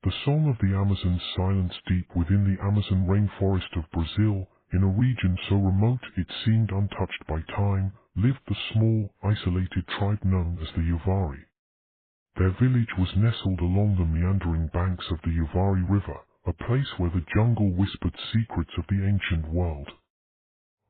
The song of the Amazon's silence deep within the Amazon rainforest of Brazil, in a region so remote it seemed untouched by time, lived the small, isolated tribe known as the Uvari. Their village was nestled along the meandering banks of the Uvari River, a place where the jungle whispered secrets of the ancient world.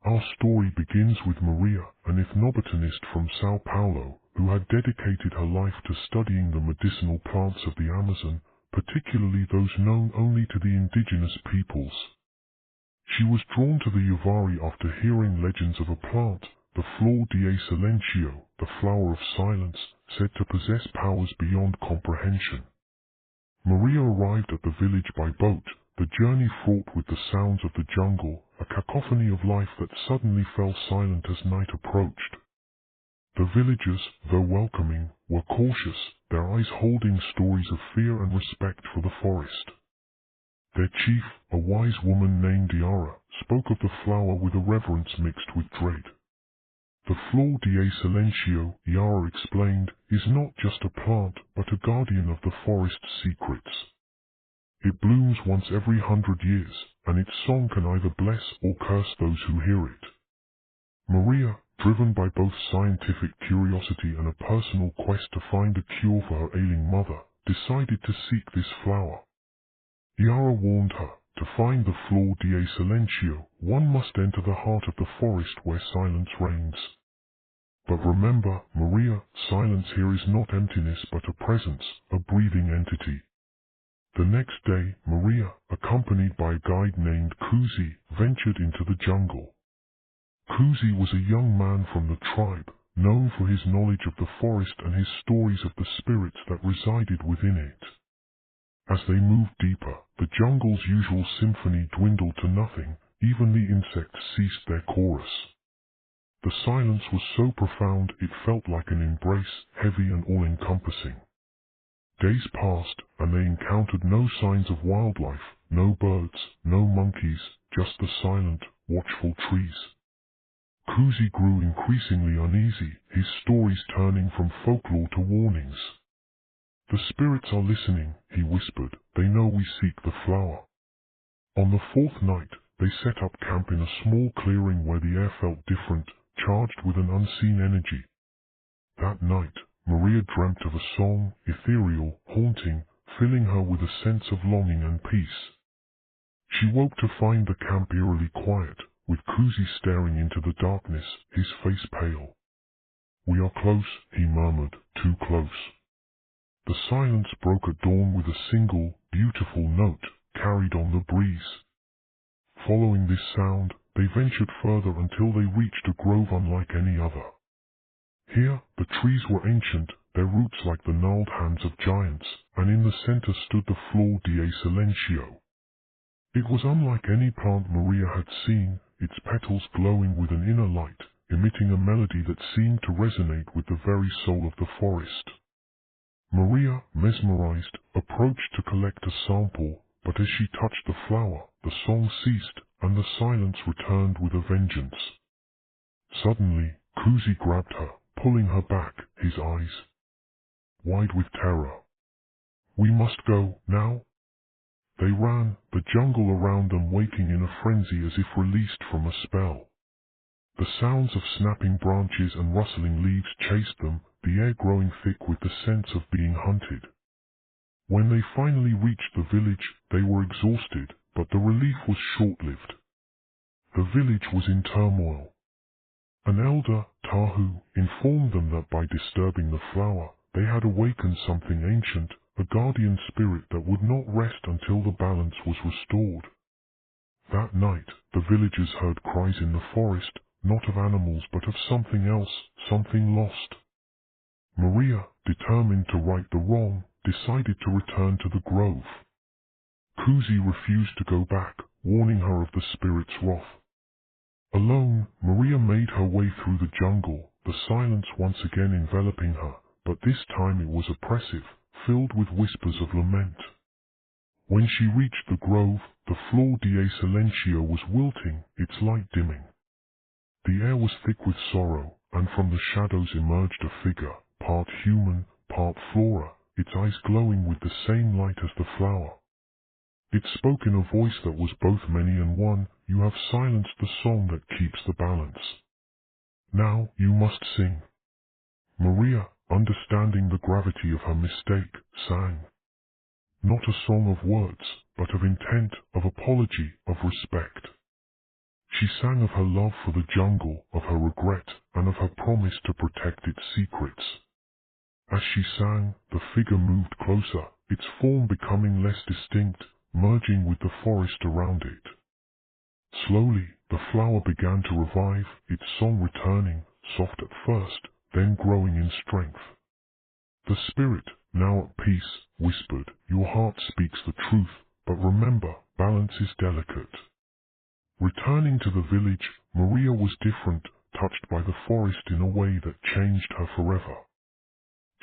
Our story begins with Maria, an ethnobotanist from Sao Paulo, who had dedicated her life to studying the medicinal plants of the Amazon, particularly those known only to the indigenous peoples. She was drawn to the Uvari after hearing legends of a plant, the Flor de Silencio, the flower of silence, said to possess powers beyond comprehension. Maria arrived at the village by boat, the journey fraught with the sounds of the jungle, a cacophony of life that suddenly fell silent as night approached. The villagers, though welcoming, were cautious, their eyes holding stories of fear and respect for the forest. Their chief, a wise woman named Yara, spoke of the flower with a reverence mixed with dread. The Flor de Silencio, Yara explained, is not just a plant, but a guardian of the forest's secrets. It blooms once every 100 years, and its song can either bless or curse those who hear it. Maria, driven by both scientific curiosity and a personal quest to find a cure for her ailing mother, decided to seek this flower. Yara warned her, to find the Flor de Silencio, one must enter the heart of the forest where silence reigns. But remember, Maria, silence here is not emptiness but a presence, a breathing entity. The next day, Maria, accompanied by a guide named Kuzi, ventured into the jungle. Kuzi was a young man from the tribe, known for his knowledge of the forest and his stories of the spirits that resided within it. As they moved deeper, the jungle's usual symphony dwindled to nothing, even the insects ceased their chorus. The silence was so profound it felt like an embrace, heavy and all-encompassing. Days passed, and they encountered no signs of wildlife, no birds, no monkeys, just the silent, watchful trees. Kuzi grew increasingly uneasy, his stories turning from folklore to warnings. The spirits are listening, he whispered, they know we seek the flower. On the fourth night, they set up camp in a small clearing where the air felt different, charged with an unseen energy. That night, Maria dreamt of a song, ethereal, haunting, filling her with a sense of longing and peace. She woke to find the camp eerily quiet, with Kuzi staring into the darkness, his face pale. "We are close," he murmured, "too close." The silence broke at dawn with a single, beautiful note, carried on the breeze. Following this sound, they ventured further until they reached a grove unlike any other. Here, the trees were ancient, their roots like the gnarled hands of giants, and in the center stood the Flor de Silencio. It was unlike any plant Maria had seen, its petals glowing with an inner light, emitting a melody that seemed to resonate with the very soul of the forest. Maria, mesmerized, approached to collect a sample, but as she touched the flower, the song ceased, and the silence returned with a vengeance. Suddenly, Kuzi grabbed her, pulling her back, his eyes wide with terror. "We must go, now." They ran, the jungle around them waking in a frenzy as if released from a spell. The sounds of snapping branches and rustling leaves chased them, the air growing thick with the sense of being hunted. When they finally reached the village, they were exhausted, but the relief was short-lived. The village was in turmoil. An elder, Tahu, informed them that by disturbing the flower, they had awakened something ancient, a guardian spirit that would not rest until the balance was restored. That night, the villagers heard cries in the forest, not of animals but of something else, something lost. Maria, determined to right the wrong, decided to return to the grove. Kuzi refused to go back, warning her of the spirit's wrath. Alone, Maria made her way through the jungle, the silence once again enveloping her, but this time it was oppressive, filled with whispers of lament. When she reached the grove, the Flor de Silencio was wilting, its light dimming. The air was thick with sorrow, and from the shadows emerged a figure, part human, part flora, its eyes glowing with the same light as the flower. It spoke in a voice that was both many and one. You have silenced the song that keeps the balance. Now you must sing. Maria, understanding the gravity of her mistake, sang. Not a song of words, but of intent, of apology, of respect. She sang of her love for the jungle, of her regret, and of her promise to protect its secrets. As she sang, the figure moved closer, its form becoming less distinct, merging with the forest around it. Slowly, the flower began to revive, its song returning, soft at first, then growing in strength. The spirit, now at peace, whispered, "Your heart speaks the truth, but remember, balance is delicate." Returning to the village, Maria was different, touched by the forest in a way that changed her forever.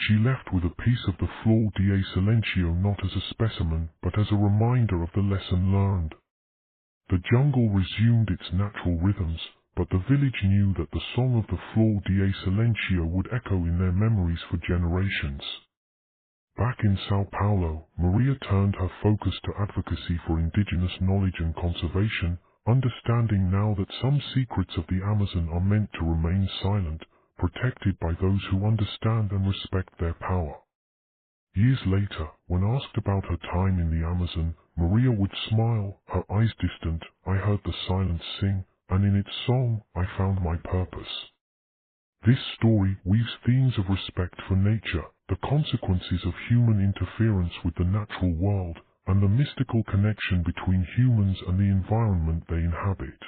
She left with a piece of the Flor de Silencio not as a specimen, but as a reminder of the lesson learned. The jungle resumed its natural rhythms, but the village knew that the song of the Flor de Silencio would echo in their memories for generations. Back in Sao Paulo, Maria turned her focus to advocacy for indigenous knowledge and conservation, understanding now that some secrets of the Amazon are meant to remain silent, protected by those who understand and respect their power. Years later, when asked about her time in the Amazon, Maria would smile, her eyes distant. "I heard the silence sing, and in its song I found my purpose." This story weaves themes of respect for nature, the consequences of human interference with the natural world, and the mystical connection between humans and the environment they inhabit.